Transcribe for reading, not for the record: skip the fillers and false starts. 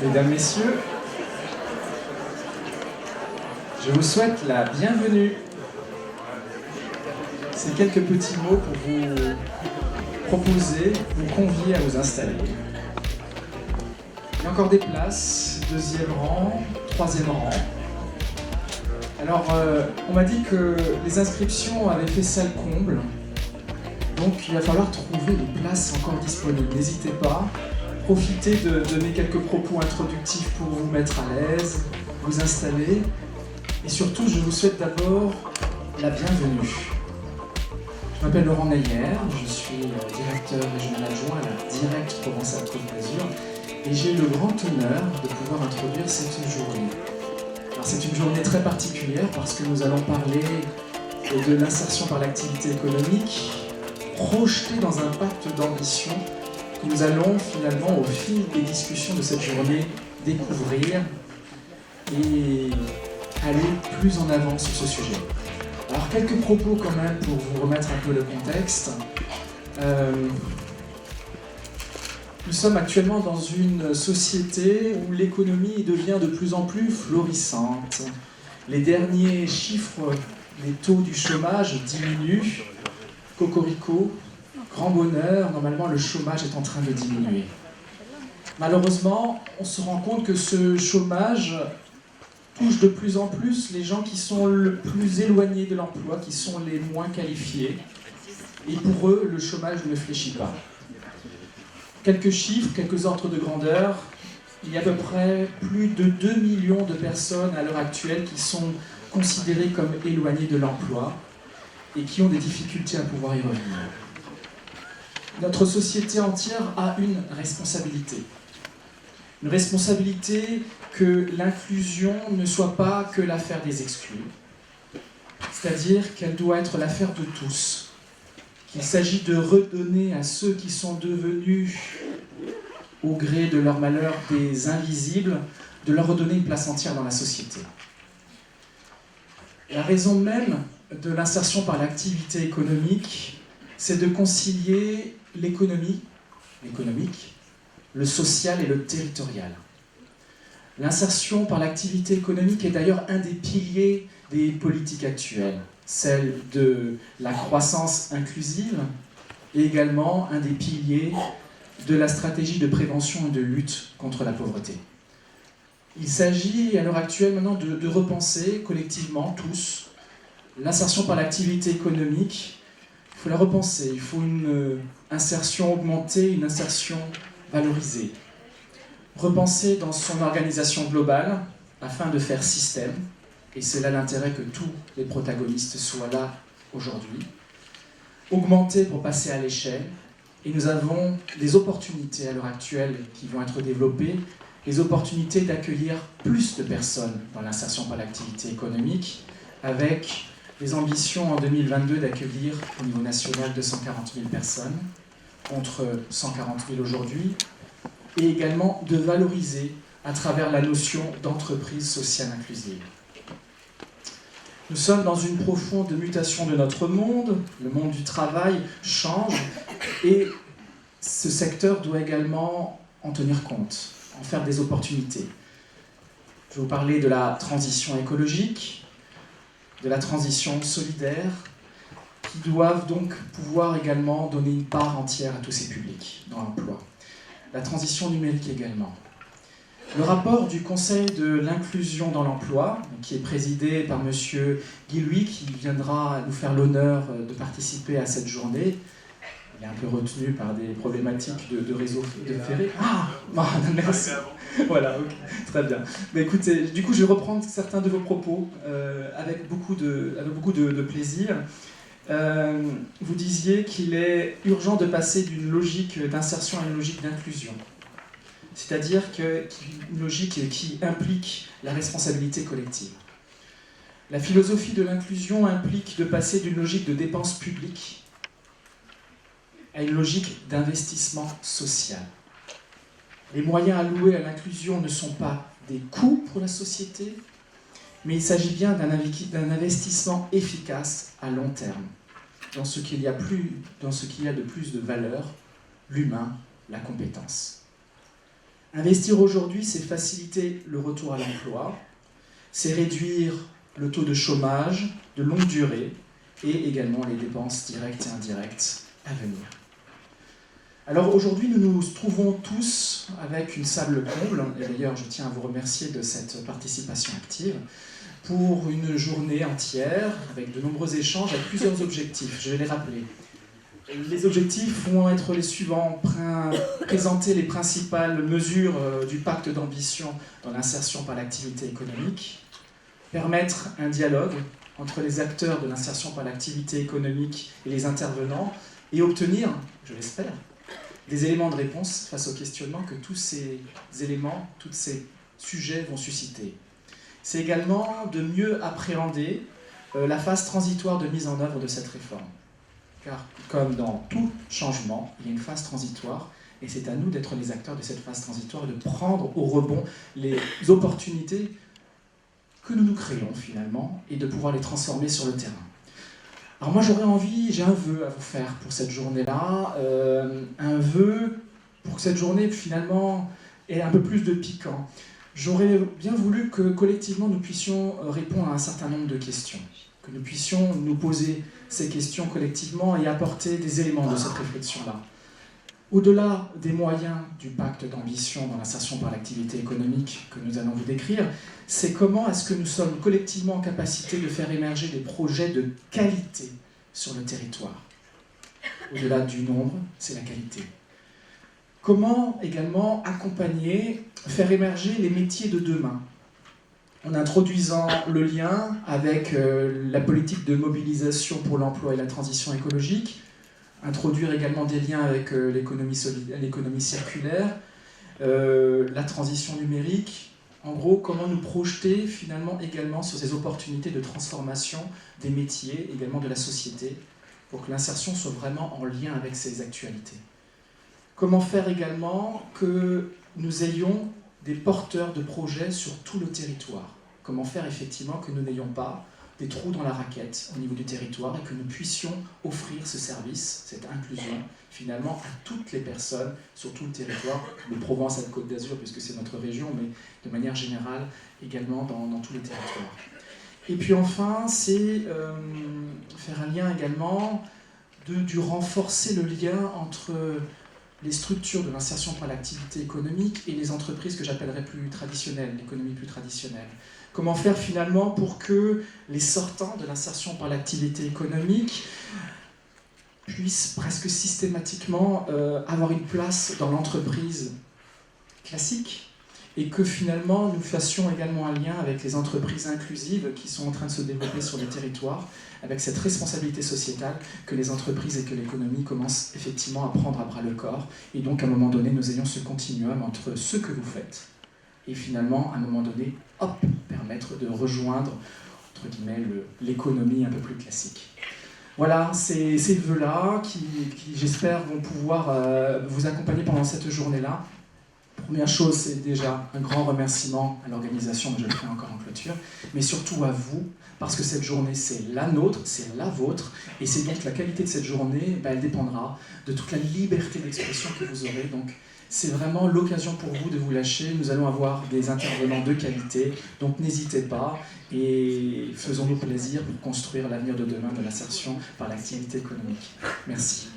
Mesdames, Messieurs, je vous souhaite la bienvenue. Ces quelques petits mots pour vous proposer, vous convier à vous installer. Il y a encore des places, deuxième rang, troisième rang. Alors, on m'a dit que les inscriptions avaient fait salle comble, donc il va falloir trouver des places encore disponibles. N'hésitez pas, profitez de mes quelques propos introductifs pour vous mettre à l'aise, vous installer, et surtout, je vous souhaite d'abord la bienvenue. Je m'appelle Laurent Neyer, je suis directeur régional adjoint à la Directe Provence-Alpes-Côte d'Azur, et j'ai le grand honneur de pouvoir introduire cette journée. Alors, c'est une journée très particulière parce que nous allons parler de l'insertion par l'activité économique, projetée dans un pacte d'ambition que nous allons finalement, au fil des discussions de cette journée, découvrir et aller plus en avant sur ce sujet. Alors, quelques propos quand même pour vous remettre un peu le contexte. Nous sommes actuellement dans une société où l'économie devient de plus en plus florissante. Les derniers chiffres, les taux du chômage diminuent. Cocorico, grand bonheur, normalement le chômage est en train de diminuer. Malheureusement, on se rend compte que ce chômage touche de plus en plus les gens qui sont le plus éloignés de l'emploi, qui sont les moins qualifiés. Et pour eux, le chômage ne fléchit pas. Quelques chiffres, quelques ordres de grandeur. Il y a à peu près plus de 2 millions de personnes à l'heure actuelle qui sont considérées comme éloignées de l'emploi et qui ont des difficultés à pouvoir y revenir. Notre société entière a une responsabilité. Une responsabilité que l'inclusion ne soit pas que l'affaire des exclus. C'est-à-dire qu'elle doit être l'affaire de tous. Qu'il s'agit de redonner à ceux qui sont devenus, au gré de leur malheur, des invisibles, de leur redonner une place entière dans la société. La raison même de l'insertion par l'activité économique, c'est de concilier l'économique, le social et le territorial. L'insertion par l'activité économique est d'ailleurs un des piliers des politiques actuelles, celle de la croissance inclusive et également un des piliers de la stratégie de prévention et de lutte contre la pauvreté. Il s'agit à l'heure actuelle maintenant de repenser collectivement, tous, l'insertion par l'activité économique. Il faut la repenser, il faut une insertion augmentée, une insertion valorisée. Repenser dans son organisation globale afin de faire système, et c'est là l'intérêt que tous les protagonistes soient là aujourd'hui. Augmenter pour passer à l'échelle, et nous avons des opportunités à l'heure actuelle qui vont être développées, les opportunités d'accueillir plus de personnes dans l'insertion par l'activité économique, avec les ambitions en 2022 d'accueillir au niveau national 240 000 personnes, contre 140 000 aujourd'hui, et également de valoriser à travers la notion d'entreprise sociale inclusive. Nous sommes dans une profonde mutation de notre monde, le monde du travail change, et ce secteur doit également en tenir compte, en faire des opportunités. Je vais vous parler de la transition écologique, de la transition solidaire, qui doivent donc pouvoir également donner une part entière à tous ces publics dans l'emploi. La transition numérique également. Le rapport du Conseil de l'inclusion dans l'emploi, qui est présidé par M. Guy Louis, qui viendra nous faire l'honneur de participer à cette journée. Il est un peu retenu par des problématiques de réseau de ferré. Ah, merci. Voilà, okay, très bien. Mais écoutez, du coup, je vais reprendre certains de vos propos avec beaucoup de plaisir. Vous disiez qu'il est urgent de passer d'une logique d'insertion à une logique d'inclusion. C'est-à-dire une logique qui implique la responsabilité collective. La philosophie de l'inclusion implique de passer d'une logique de dépense publique à une logique d'investissement social. Les moyens alloués à l'inclusion ne sont pas des coûts pour la société, mais il s'agit bien d'un investissement efficace à long terme, dans ce qu'il y a de plus de valeur, l'humain, la compétence. Investir aujourd'hui, c'est faciliter le retour à l'emploi, c'est réduire le taux de chômage de longue durée et également les dépenses directes et indirectes à venir. Alors aujourd'hui, nous nous trouvons tous avec une salle comble, et d'ailleurs je tiens à vous remercier de cette participation active, pour une journée entière avec de nombreux échanges avec plusieurs objectifs. Je vais les rappeler. Les objectifs vont être les suivants: présenter les principales mesures du pacte d'ambition dans l'insertion par l'activité économique, permettre un dialogue entre les acteurs de l'insertion par l'activité économique et les intervenants, et obtenir, je l'espère, des éléments de réponse face aux questionnements que tous ces éléments, tous ces sujets vont susciter. C'est également de mieux appréhender la phase transitoire de mise en œuvre de cette réforme. Car comme dans tout changement, il y a une phase transitoire, et c'est à nous d'être les acteurs de cette phase transitoire et de prendre au rebond les opportunités que nous nous créons finalement, et de pouvoir les transformer sur le terrain. Alors moi j'ai un vœu à vous faire pour cette journée-là, un vœu pour que cette journée finalement ait un peu plus de piquant. J'aurais bien voulu que collectivement nous puissions répondre à un certain nombre de questions, que nous puissions nous poser ces questions collectivement et apporter des éléments de cette réflexion-là. Au-delà des moyens du pacte d'ambition dans l'insertion par l'activité économique que nous allons vous décrire, c'est comment est-ce que nous sommes collectivement en capacité de faire émerger des projets de qualité sur le territoire. Au-delà du nombre, c'est la qualité. Comment également accompagner, faire émerger les métiers de demain, en introduisant le lien avec la politique de mobilisation pour l'emploi et la transition écologique, introduire également des liens avec l'économie circulaire, la transition numérique. En gros, comment nous projeter finalement également sur ces opportunités de transformation des métiers, également de la société, pour que l'insertion soit vraiment en lien avec ces actualités. Comment faire également que nous ayons des porteurs de projets sur tout le territoire. Comment faire effectivement que nous n'ayons pas des trous dans la raquette au niveau du territoire et que nous puissions offrir ce service, cette inclusion, finalement à toutes les personnes sur tout le territoire, de Provence à la Côte d'Azur, puisque c'est notre région, mais de manière générale également dans tous les territoires. Et puis enfin, c'est faire un lien également, du renforcer le lien entre les structures de l'insertion par l'activité économique et les entreprises que j'appellerais plus traditionnelles, l'économie plus traditionnelle. Comment faire finalement pour que les sortants de l'insertion par l'activité économique puissent presque systématiquement avoir une place dans l'entreprise classique, et que finalement nous fassions également un lien avec les entreprises inclusives qui sont en train de se développer sur les territoires, avec cette responsabilité sociétale que les entreprises et que l'économie commencent effectivement à prendre à bras le corps, et donc à un moment donné nous ayons ce continuum entre ce que vous faites et finalement à un moment donné, hop, permettre de rejoindre entre guillemets l'économie un peu plus classique. Voilà, ces vœux-là qui j'espère vont pouvoir vous accompagner pendant cette journée-là. Première chose, c'est déjà un grand remerciement à l'organisation, mais je le ferai encore en clôture, mais surtout à vous, parce que cette journée, c'est la nôtre, c'est la vôtre, et c'est donc la qualité de cette journée, elle dépendra de toute la liberté d'expression que vous aurez. Donc, c'est vraiment l'occasion pour vous de vous lâcher. Nous allons avoir des intervenants de qualité, donc n'hésitez pas, et faisons-nous plaisir pour construire l'avenir de demain de l'insertion par l'activité économique. Merci.